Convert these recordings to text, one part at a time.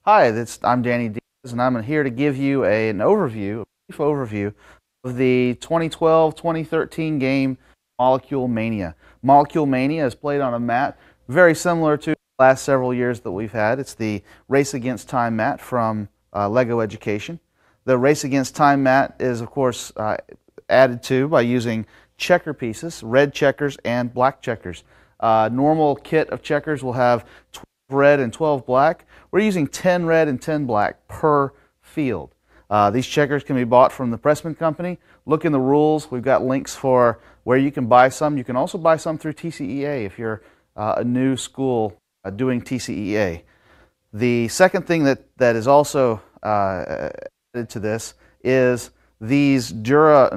Hi, I'm Danny Diaz, and I'm here to give you a brief overview of the 2012-2013 game Molecule Mania. Molecule Mania is played on a mat very similar to the last several years that we've had. It's the Race Against Time mat from LEGO Education. The Race Against Time mat is, of course, added to by using checker pieces, red checkers and black checkers. Normal kit of checkers will have 12 red and 12 black. We're using 10 red and 10 black per field. These checkers can be bought from the Pressman Company. Look in the rules. We've got links for where you can buy some. You can also buy some through TCEA if you're a new school doing TCEA. The second thing that is also added to this is these Dura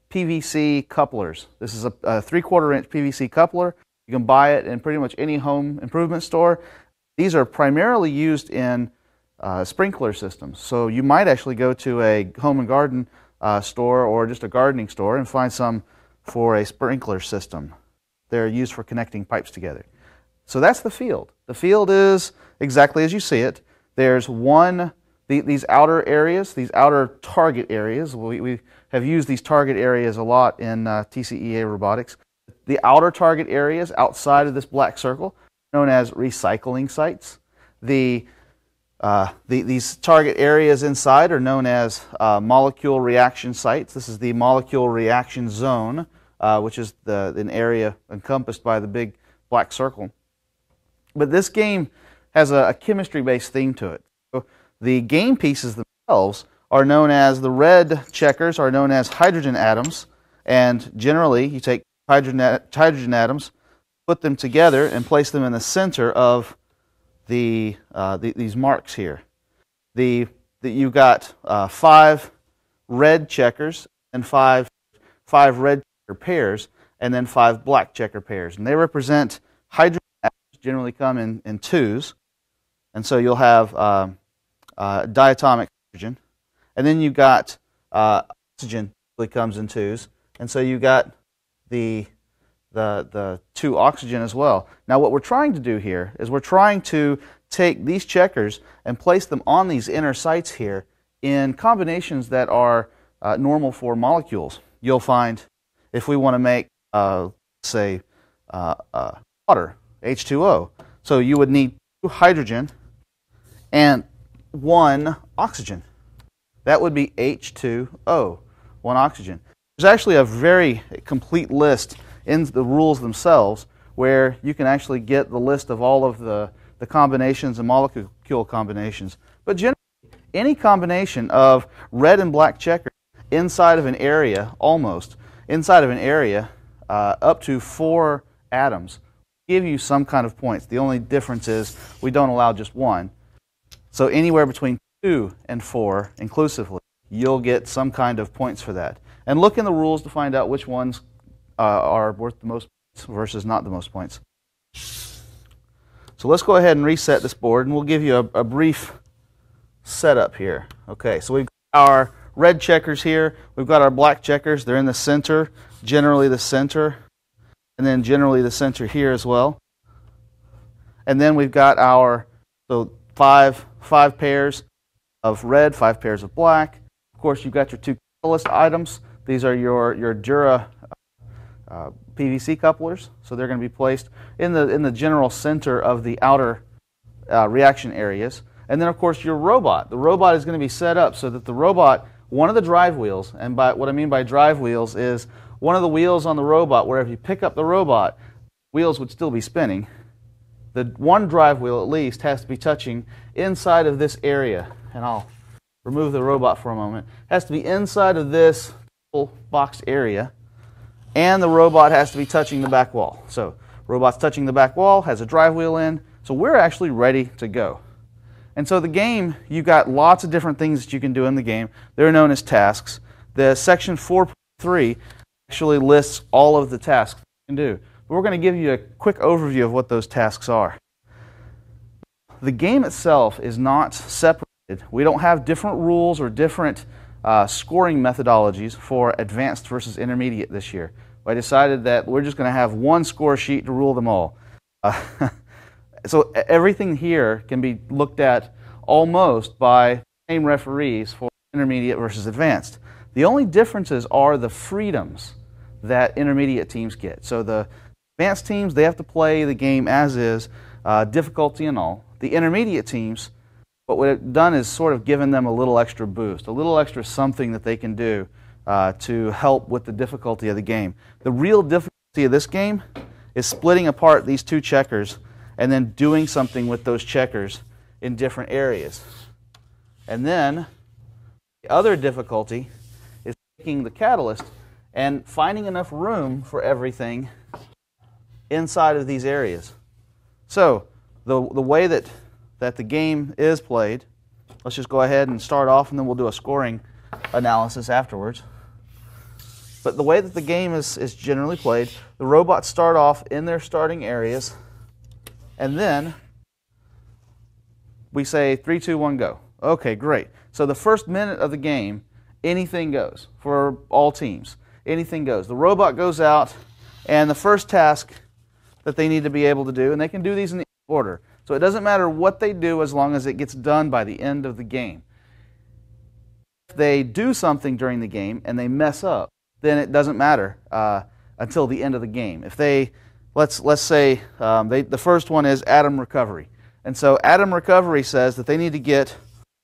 PVC couplers. This is a 3/4 inch PVC coupler. You can buy it in pretty much any home improvement store. These are primarily used in sprinkler systems. So you might actually go to a home and garden store or just a gardening store and find some for a sprinkler system. They're used for connecting pipes together. So that's the field. The field is exactly as you see it. There's these outer areas, these outer target areas. We have used these target areas a lot in TCEA robotics. The outer target areas outside of this black circle, known as recycling sites. These target areas inside are known as molecule reaction sites. This is the molecule reaction zone, which is an area encompassed by the big black circle. But this game has a chemistry-based theme to it. So the game pieces themselves are known as, the red checkers are known as hydrogen atoms, and generally you take hydrogen atoms, put them together, and place them in the center of these marks here. You've got 5 red checkers and five red checker pairs, and then 5 black checker pairs, and they represent hydrogen atoms. Generally come in twos, and so you'll have diatomic hydrogen, and then you've got oxygen usually comes in twos, and so you've got the 2 oxygen as well. Now what we're trying to do here is we're trying to take these checkers and place them on these inner sites here in combinations that are normal for molecules. You'll find if we want to make, say, water, H2O, so you would need 2 hydrogen and 1 oxygen. That would be H2O, 1 oxygen. There's actually a very complete list in the rules themselves where you can actually get the list of all of the combinations and molecule combinations. But generally, any combination of red and black checkers inside of an area, up to 4 atoms, give you some kind of points. The only difference is we don't allow just 1. So anywhere between 2 and 4 inclusively, you'll get some kind of points for that. And look in the rules to find out which ones are worth the most points versus not the most points. So let's go ahead and reset this board, and we'll give you a brief setup here. Okay, so we've got our red checkers here. We've got our black checkers. They're in the center, generally the center, and then generally the center here as well. And then we've got our five pairs of red, 5 pairs of black. Of course, you've got your 2 catalyst items. These are your Dura PVC couplers, so they're going to be placed in the general center of the outer reaction areas. And then, of course, your robot. The robot is going to be set up so that the robot, one of the drive wheels, and what I mean by drive wheels is one of the wheels on the robot, where if you pick up the robot, wheels would still be spinning. The one drive wheel, at least, has to be touching inside of this area. And I'll remove the robot for a moment. It has to be inside of this boxed area, and the robot has to be touching the back wall. So robot's touching the back wall, has a drive wheel in, so we're actually ready to go. And so the game, you've got lots of different things that you can do in the game. They're known as tasks. The section 4.3 actually lists all of the tasks you can do. But we're going to give you a quick overview of what those tasks are. The game itself is not separated. We don't have different rules or different scoring methodologies for advanced versus intermediate this year. I decided that we're just going to have one score sheet to rule them all. So everything here can be looked at almost by same referees for intermediate versus advanced. The only differences are the freedoms that intermediate teams get. So the advanced teams, they have to play the game as is, difficulty and all. The intermediate teams, what we've done is sort of given them a little extra boost, a little extra something that they can do to help with the difficulty of the game. The real difficulty of this game is splitting apart these two checkers and then doing something with those checkers in different areas. And then the other difficulty is taking the catalyst and finding enough room for everything inside of these areas. So the way that the game is played, let's just go ahead and start off, and then we'll do a scoring analysis afterwards. But the way that the game is generally played, the robots start off in their starting areas, and then we say 3, 2, 1, go. Okay, great. So the first minute of the game, anything goes for all teams. Anything goes. The robot goes out, and the first task that they need to be able to do, and they can do these in the order. So it doesn't matter what they do as long as it gets done by the end of the game. If they do something during the game and they mess up, then it doesn't matter until the end of the game. If they, let's say the first one is atom recovery. And so atom recovery says that they need to get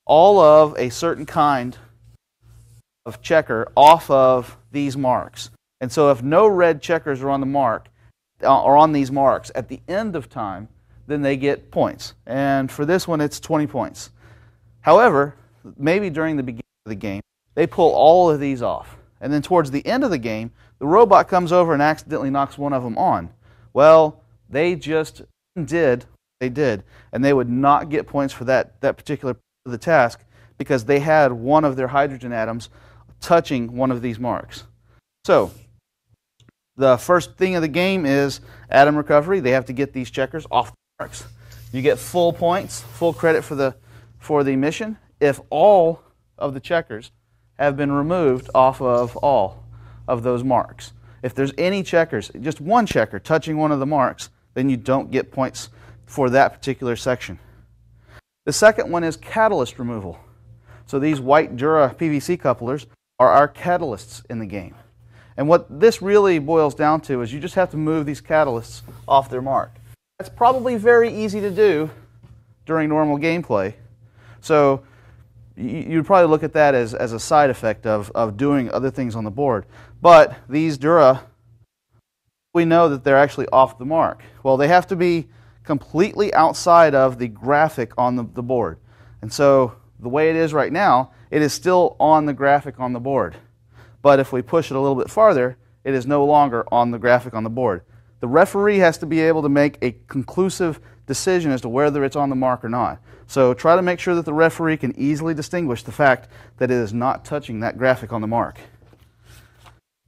all of a certain kind of checker off of these marks. And so if no red checkers are on the mark, or on these marks at the end of time, then they get points. And for this one, it's 20 points. However, maybe during the beginning of the game, they pull all of these off. And then towards the end of the game, the robot comes over and accidentally knocks one of them on. Well, they just did what they did, and they would not get points for that particular part of the task because they had one of their hydrogen atoms touching one of these marks. So the first thing of the game is atom recovery. They have to get these checkers off the marks. You get full points, full credit for the mission if all of the checkers have been removed off of all of those marks. If there's any checkers, just one checker touching one of the marks, then you don't get points for that particular section. The second one is catalyst removal. So these white Dura PVC couplers are our catalysts in the game. And what this really boils down to is you just have to move these catalysts off their mark. That's probably very easy to do during normal gameplay. So you'd probably look at that as a side effect of doing other things on the board. But these Dura, we know that they're actually off the mark. Well, they have to be completely outside of the graphic on the board. And so the way it is right now, it is still on the graphic on the board. But if we push it a little bit farther, it is no longer on the graphic on the board. The referee has to be able to make a conclusive decision as to whether it's on the mark or not. So try to make sure that the referee can easily distinguish the fact that it is not touching that graphic on the mark.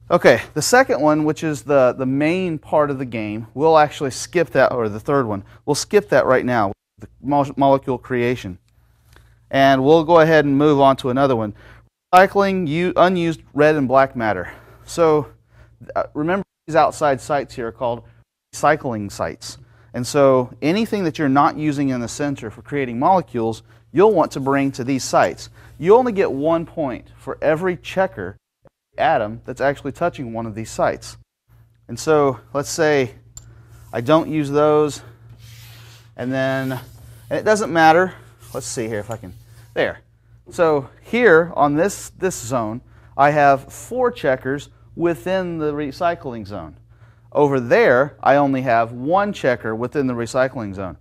Okay, the second one, which is the main part of the game, we'll actually skip that, or the third one. We'll skip that right now, the molecule creation. And we'll go ahead and move on to another one. Recycling unused red and black matter. So remember, these outside sites here are called recycling sites. And so anything that you're not using in the center for creating molecules, you'll want to bring to these sites. You only get 1 point for every checker atom that's actually touching one of these sites. And so let's say I don't use those, and it doesn't matter. Let's see here if I can, there. So here on this zone, I have 4 checkers within the recycling zone. Over there, I only have 1 checker within the recycling zone.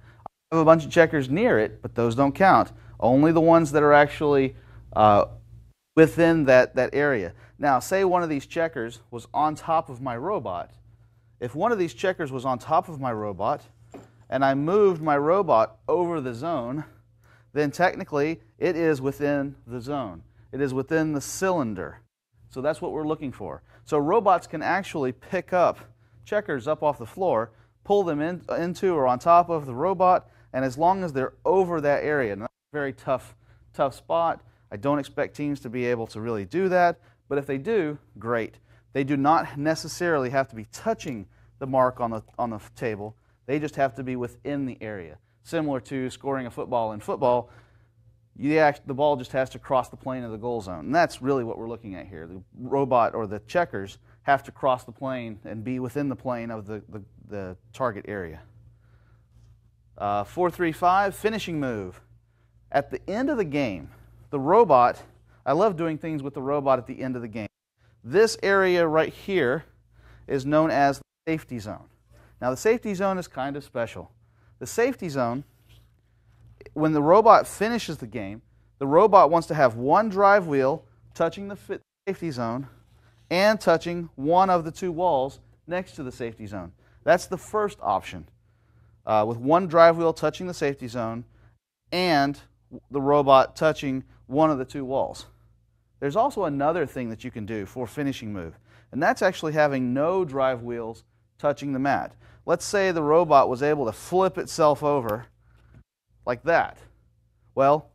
I have a bunch of checkers near it, but those don't count. Only the ones that are actually within that area. Now, say one of these checkers was on top of my robot. If one of these checkers was on top of my robot, and I moved my robot over the zone, then technically it is within the zone. It is within the cylinder. So that's what we're looking for. So robots can actually pick up checkers up off the floor, pull them into or on top of the robot, and as long as they're over that area, and that's a very tough spot. I don't expect teams to be able to really do that, but if they do, great. They do not necessarily have to be touching the mark on the table. They just have to be within the area. Similar to scoring a football in football, the ball just has to cross the plane of the goal zone. And that's really what we're looking at here. The robot or the checkers have to cross the plane and be within the plane of the target area. 4-3-5, finishing move. At the end of the game, the robot, I love doing things with the robot at the end of the game. This area right here is known as the safety zone. Now the safety zone is kind of special. The safety zone, when the robot finishes the game, the robot wants to have one drive wheel touching the safety zone and touching one of the two walls next to the safety zone. That's the first option, with one drive wheel touching the safety zone and the robot touching one of the two walls. There's also another thing that you can do for finishing move, and that's actually having no drive wheels touching the mat. Let's say the robot was able to flip itself over like that. Well,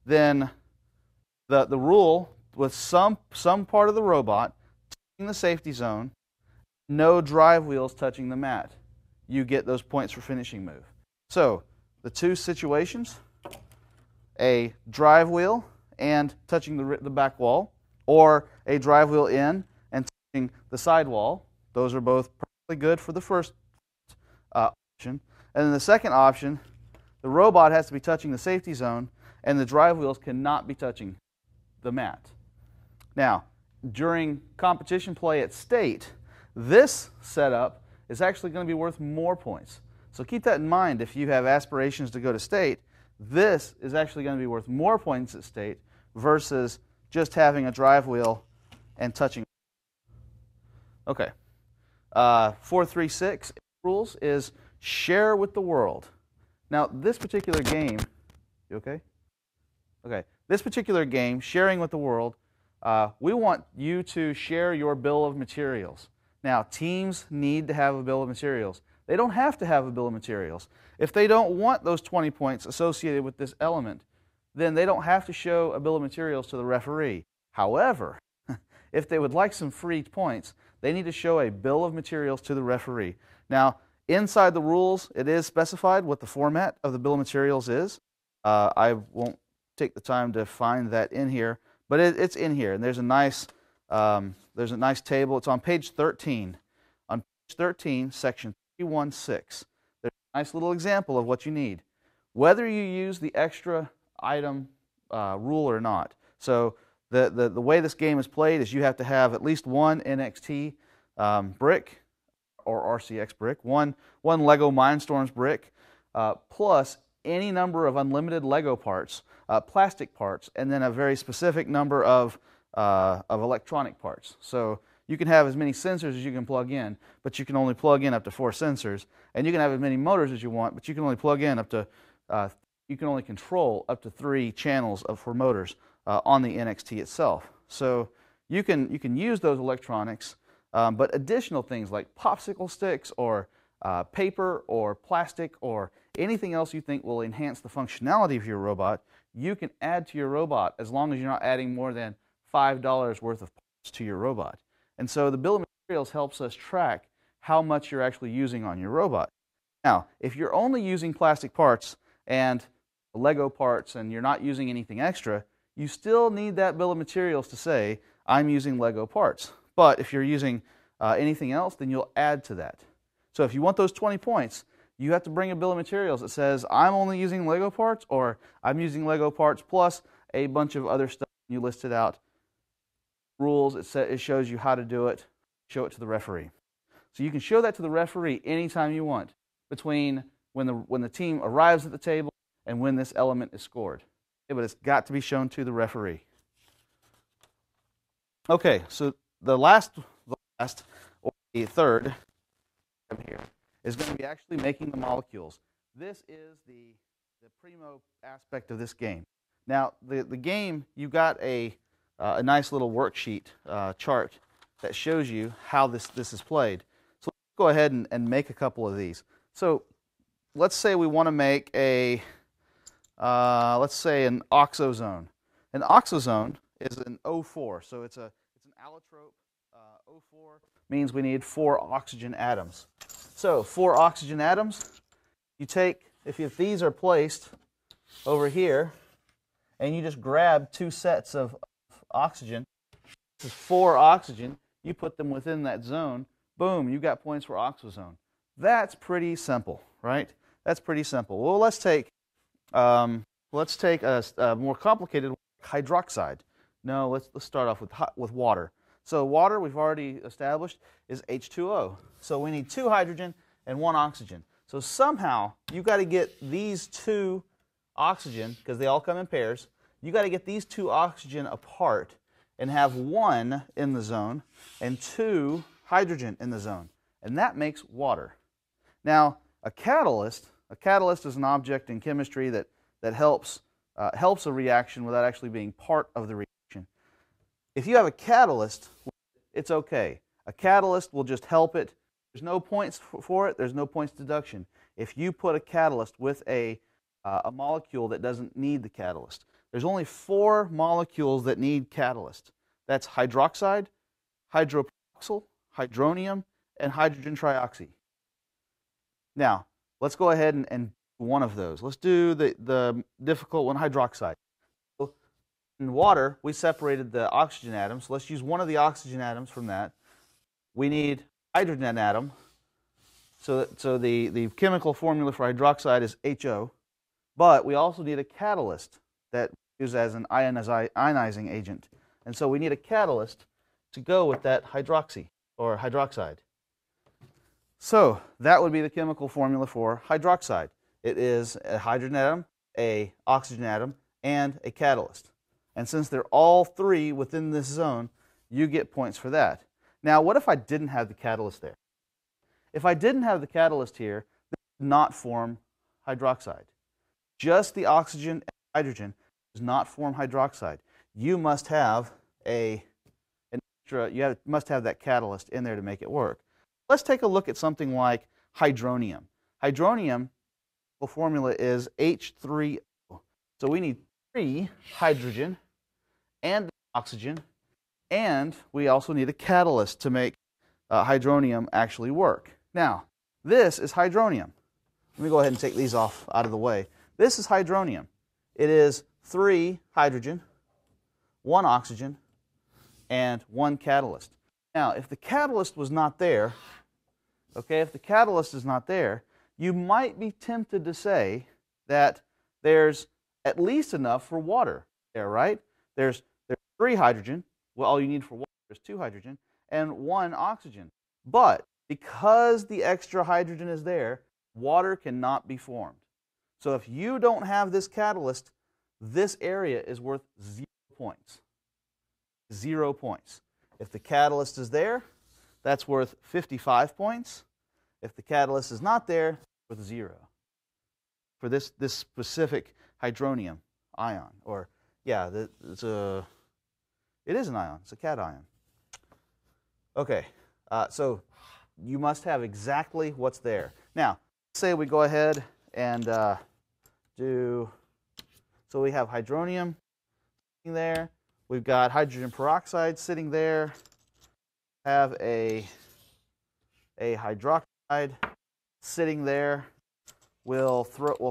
then the rule with some part of the robot touching the safety zone, no drive wheels touching the mat, you get those points for finishing move. So the two situations, a drive wheel and touching the back wall, or a drive wheel in and touching the side wall, those are both perfectly good for the first option. And then the second option, the robot has to be touching the safety zone and the drive wheels cannot be touching the mat. Now, during competition play at state, this setup is actually going to be worth more points. So keep that in mind if you have aspirations to go to state. This is actually going to be worth more points at state versus just having a drive wheel and touching. Okay. 4-3-6 rules is share with the world. Now, this particular game, you okay? Okay. This particular game, sharing with the world, we want you to share your bill of materials. Now, teams need to have a bill of materials. They don't have to have a bill of materials. If they don't want those 20 points associated with this element, then they don't have to show a bill of materials to the referee. However, if they would like some free points, they need to show a bill of materials to the referee. Now, inside the rules, it is specified what the format of the bill of materials is. I won't take the time to find that in here, but it's in here, and there's a nice table. It's on page 13. On page 13, section 316. There's a nice little example of what you need, whether you use the extra item rule or not. So the way this game is played is you have to have at least one NXT brick or RCX brick, one Lego Mindstorms brick, plus any number of unlimited Lego parts, plastic parts, and then a very specific number of electronic parts. So you can have as many sensors as you can plug in, but you can only plug in up to 4 sensors. And you can have as many motors as you want, but you can only plug in up to, you can only control up to 3 channels for motors on the NXT itself. So you can use those electronics, but additional things like popsicle sticks or paper or plastic or anything else you think will enhance the functionality of your robot, you can add to your robot as long as you're not adding more than $5 worth of parts to your robot. And so the bill of materials helps us track how much you're actually using on your robot. Now, if you're only using plastic parts and Lego parts and you're not using anything extra, you still need that bill of materials to say, I'm using Lego parts. But if you're using anything else, then you'll add to that. So if you want those 20 points, you have to bring a bill of materials that says, I'm only using Lego parts, or I'm using Lego parts plus a bunch of other stuff. You list it out. Rules, it shows you how to do it. Show it to the referee. So you can show that to the referee anytime you want, between when the team arrives at the table and when this element is scored. Okay, but it's got to be shown to the referee. Okay, so the last or the third here is going to be actually making the molecules. This is the primo aspect of this game. Now, the game, you got a nice little worksheet chart that shows you how this is played. So let's go ahead and make a couple of these. So let's say we want to make a, let's say an oxozone. An oxozone is an O4, so it's an allotrope. O4 means we need 4 oxygen atoms. So 4 oxygen atoms. You take, if these are placed over here, and you just grab 2 sets of oxygen, this is 4 oxygen, you put them within that zone, boom, you got points for oxozone. That's pretty simple, right? That's pretty simple. Well, let's take a more complicated one, hydroxide. No, let's start off with water. So water, we've already established, is H2O. So we need 2 hydrogen and 1 oxygen. So somehow you got to get these 2 oxygen, because they all come in pairs, you got to get these 2 oxygen apart and have 1 in the zone and 2 hydrogen in the zone. And that makes water. Now, a catalyst is an object in chemistry that helps a reaction without actually being part of the reaction. If you have a catalyst, it's okay. A catalyst will just help it. There's no points for it. There's no points deduction. If you put a catalyst with a molecule that doesn't need the catalyst, there's only 4 molecules that need catalyst. That's hydroxide, hydroperoxyl, hydronium, and hydrogen trioxy. Now, let's go ahead and do one of those. Let's do the difficult one, hydroxide. In water, we separated the oxygen atoms. Let's use one of the oxygen atoms from that. We need hydrogen atom. So the chemical formula for hydroxide is HO. But we also need a catalyst that we use as an ionizing agent. And so we need a catalyst to go with that hydroxy or hydroxide. So that would be the chemical formula for hydroxide. It is a hydrogen atom, an oxygen atom, and a catalyst. And since they're all 3 within this zone, you get points for that. Now, what if I didn't have the catalyst there? If I didn't have the catalyst here, this would not form hydroxide. Just the oxygen and hydrogen does not form hydroxide. You must have must have that catalyst in there to make it work. Let's take a look at something like hydronium. Hydronium, the formula is H3O. So we need 3 hydrogen and oxygen, and we also need a catalyst to make hydronium actually work. Now, this is hydronium. Let me go ahead and take these out of the way. This is hydronium. It is 3 hydrogen, 1 oxygen, and 1 catalyst. Now, if the catalyst was not there, okay, if the catalyst is not there, you might be tempted to say that there's at least enough for water there, right? There's 3 hydrogen. Well, all you need for water is 2 hydrogen and 1 oxygen. But because the extra hydrogen is there, water cannot be formed. So if you don't have this catalyst, this area is worth 0 points. 0 points. If the catalyst is there, that's worth 55 points. If the catalyst is not there, it's worth 0. For this specific hydronium ion, or yeah, it is an ion. It's a cation. Okay, so you must have exactly what's there. Now, let's say we go ahead and do. So we have hydronium sitting there. We've got hydrogen peroxide sitting there. Have a hydroxide sitting there. We'll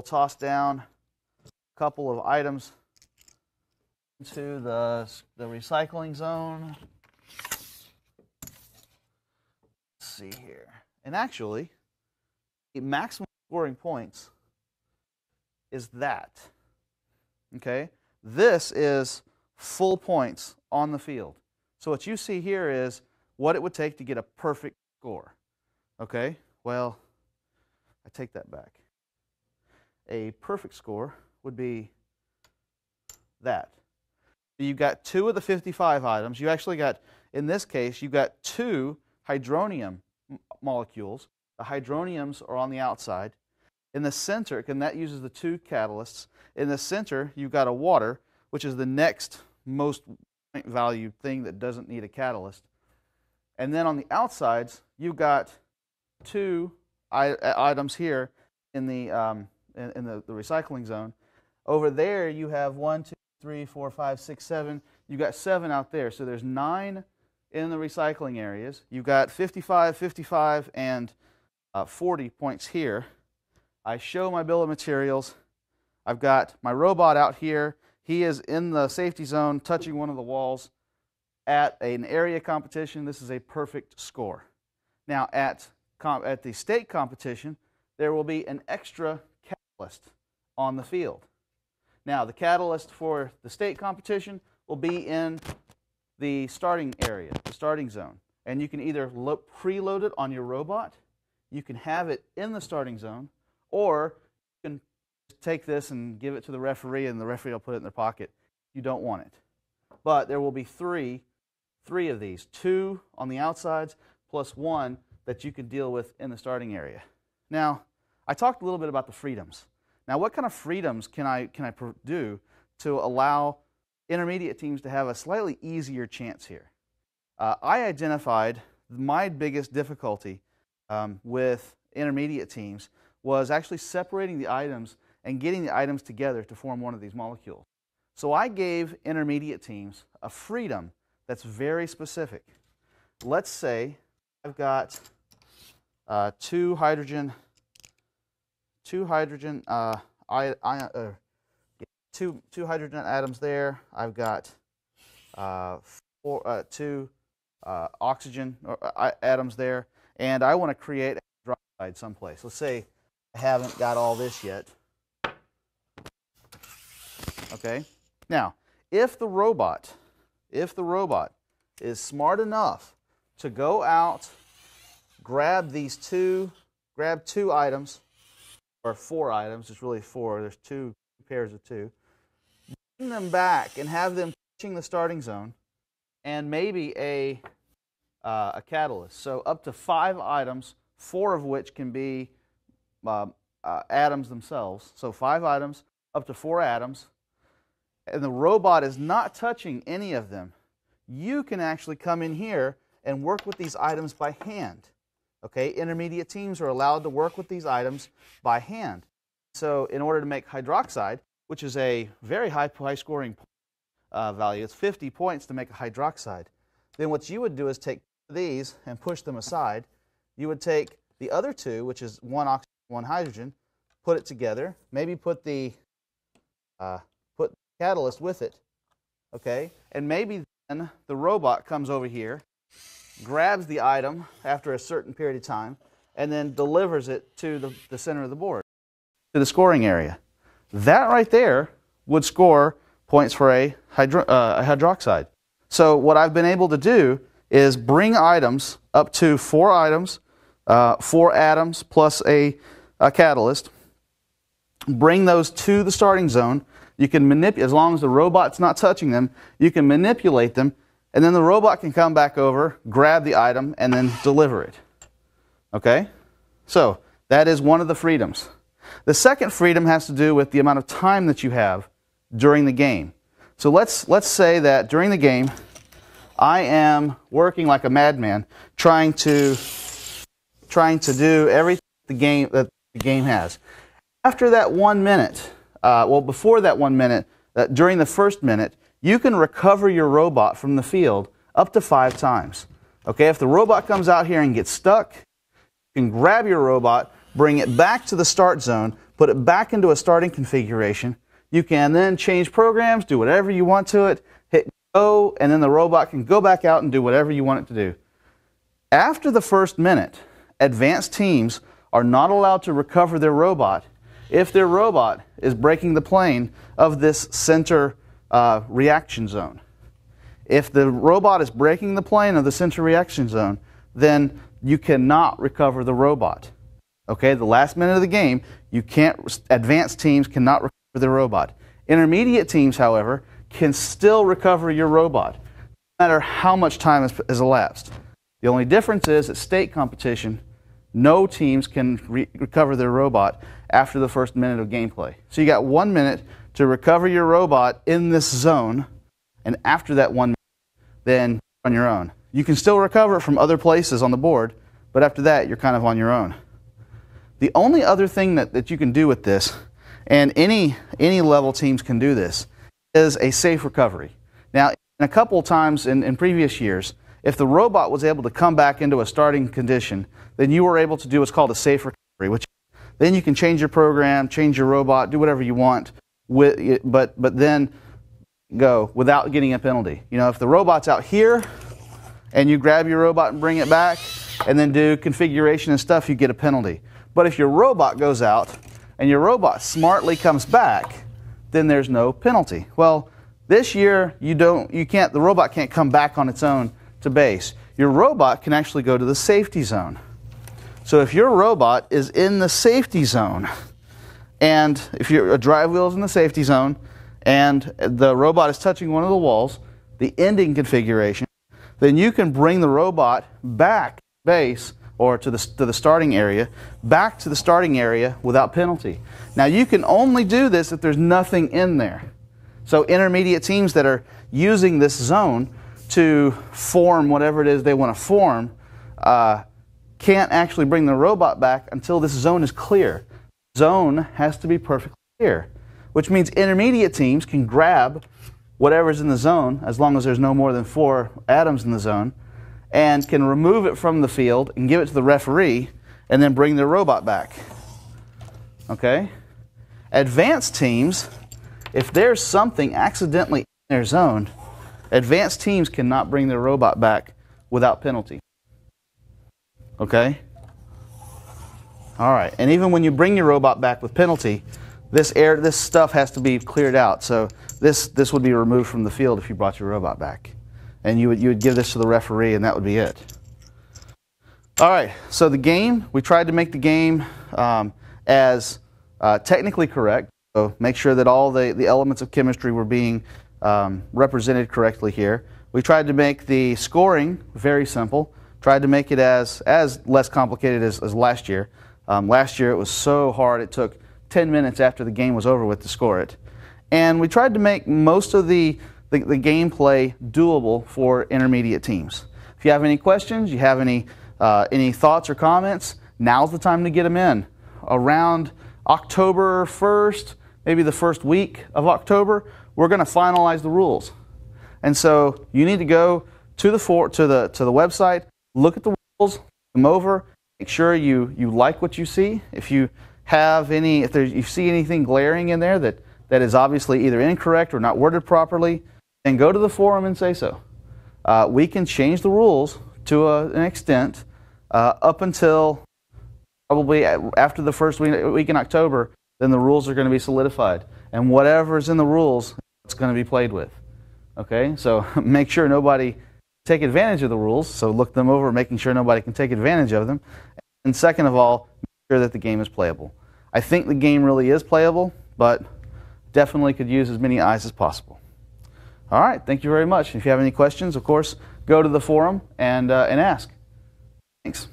toss down a couple of items into the recycling zone. Let's see here. And actually, the maximum scoring points is that. Okay? This is full points on the field. So what you see here is what it would take to get a perfect score. Okay? Well, I take that back. A perfect score would be that. You got 2 of the 55 items. You actually got, in this case, you got 2 hydronium molecules. The hydroniums are on the outside. In the center, and that uses the 2 catalysts. In the center, you've got a water, which is the next most point value thing that doesn't need a catalyst. And then on the outsides, you've got 2 items here in the recycling zone. Over there, you have 1, 2, 3, 4, 5, 6, 7. You've got 7 out there. So there's 9 in the recycling areas. You've got 55, 55, and 40 points here. I show my bill of materials. I've got my robot out here. He is in the safety zone, touching one of the walls. At an area competition, this is a perfect score. Now, at the state competition, there will be an extra catalyst on the field. Now, the catalyst for the state competition will be in the starting area, the starting zone. And you can either preload it on your robot, you can have it in the starting zone, or you can take this and give it to the referee, and the referee will put it in their pocket. You don't want it. But there will be three of these, 2 on the outsides plus 1 that you can deal with in the starting area. Now, I talked a little bit about the freedoms. Now, what kind of freedoms can I do to allow intermediate teams to have a slightly easier chance here? I identified my biggest difficulty with intermediate teams was actually separating the items and getting the items together to form one of these molecules. So I gave intermediate teams a freedom that's very specific. Let's say I've got two hydrogen atoms there. I've got 2 oxygen atoms there, and I want to create a hydroxide someplace. Let's say I haven't got all this yet. Okay. Now, if the robot is smart enough to go out, grab 2 items, or 4 items, it's really 4, there's 2 pairs of 2, bring them back and have them touching the starting zone, and maybe a catalyst. So up to 5 items, 4 of which can be atoms themselves. So 5 items, up to 4 atoms, and the robot is not touching any of them. You can actually come in here and work with these items by hand. Okay, intermediate teams are allowed to work with these items by hand. So in order to make hydroxide, which is a very high scoring value, it's 50 points to make a hydroxide. Then what you would do is take these and push them aside. You would take the other 2, which is 1 oxygen, 1 hydrogen, put it together, maybe put the catalyst with it, okay? And maybe then the robot comes over here, grabs the item after a certain period of time, and then delivers it to the center of the board, to the scoring area. That right there would score points for a hydroxide. So what I've been able to do is bring items up to 4 items, 4 atoms plus a catalyst, bring those to the starting zone. You can manipulate, as long as the robot's not touching them, you can manipulate them, and then the robot can come back over, grab the item, and then deliver it. Okay? So that is one of the freedoms. The second freedom has to do with the amount of time that you have during the game. So let's say that during the game, I am working like a madman, trying to do everything that the game has. After that 1 minute, before that 1 minute, during the first minute, you can recover your robot from the field up to 5 times. Okay, if the robot comes out here and gets stuck, you can grab your robot, bring it back to the start zone, put it back into a starting configuration. You can then change programs, do whatever you want to it, hit go, and then the robot can go back out and do whatever you want it to do. After the first minute, advanced teams are not allowed to recover their robot if their robot is breaking the plane of this center reaction zone. If the robot is breaking the plane of the center reaction zone, then you cannot recover the robot. Okay, the last minute of the game, advanced teams cannot recover their robot. Intermediate teams, however, can still recover your robot, no matter how much time has elapsed. The only difference is at state competition, no teams can recover their robot after the first minute of gameplay. So you got 1 minute to recover your robot in this zone, and after that 1 minute, then you're on your own. You can still recover it from other places on the board, but after that, you're kind of on your own. The only other thing that you can do with this, and any level teams can do this, is a safe recovery. Now, in a couple of times in previous years, if the robot was able to come back into a starting condition, then you were able to do what's called a safe recovery, which then you can change your program, change your robot, do whatever you want, but then go without getting a penalty. You know, if the robot's out here and you grab your robot and bring it back and then do configuration and stuff, you get a penalty. But if your robot goes out and your robot smartly comes back, then there's no penalty. Well, this year the robot can't come back on its own to base. Your robot can actually go to the safety zone. So if your robot is in the safety zone, and if your drive wheel is in the safety zone, and the robot is touching one of the walls, the ending configuration, then you can bring the robot back to base or to the starting area, back to the starting area without penalty. Now you can only do this if there's nothing in there. So intermediate teams that are using this zone to form whatever it is they want to form can't actually bring the robot back until this zone is clear. Zone has to be perfectly clear, which means intermediate teams can grab whatever's in the zone, as long as there's no more than 4 atoms in the zone, and can remove it from the field and give it to the referee and then bring their robot back. Okay? Advanced teams, if there's something accidentally in their zone, advanced teams cannot bring their robot back without penalty. Okay? All right. And even when you bring your robot back with penalty, this stuff has to be cleared out. So this would be removed from the field if you brought your robot back. And you would give this to the referee, and that would be it. All right. So the game, we tried to make the game as technically correct. So make sure that all the elements of chemistry were being represented correctly here. We tried to make the scoring very simple. Tried to make it as less complicated as last year. Last year it was so hard it took 10 minutes after the game was over with to score it. And we tried to make most of the gameplay doable for intermediate teams. If you have any questions, you have any thoughts or comments, now's the time to get them in. Around October 1st, maybe the first week of October, we're going to finalize the rules. And so you need to go to the website, look at the rules, look them over, make sure you like what you see. If you have if you see anything glaring in there that is obviously either incorrect or not worded properly, then go to the forum and say so. We can change the rules to an extent up until probably after the first week in October. Then the rules are going to be solidified, and whatever's in the rules, it's going to be played with. Okay, so make sure nobody take advantage of the rules. So look them over, making sure nobody can take advantage of them. And second of all, make sure that the game is playable. I think the game really is playable, but definitely could use as many eyes as possible. All right, thank you very much. If you have any questions, of course, go to the forum and ask. Thanks.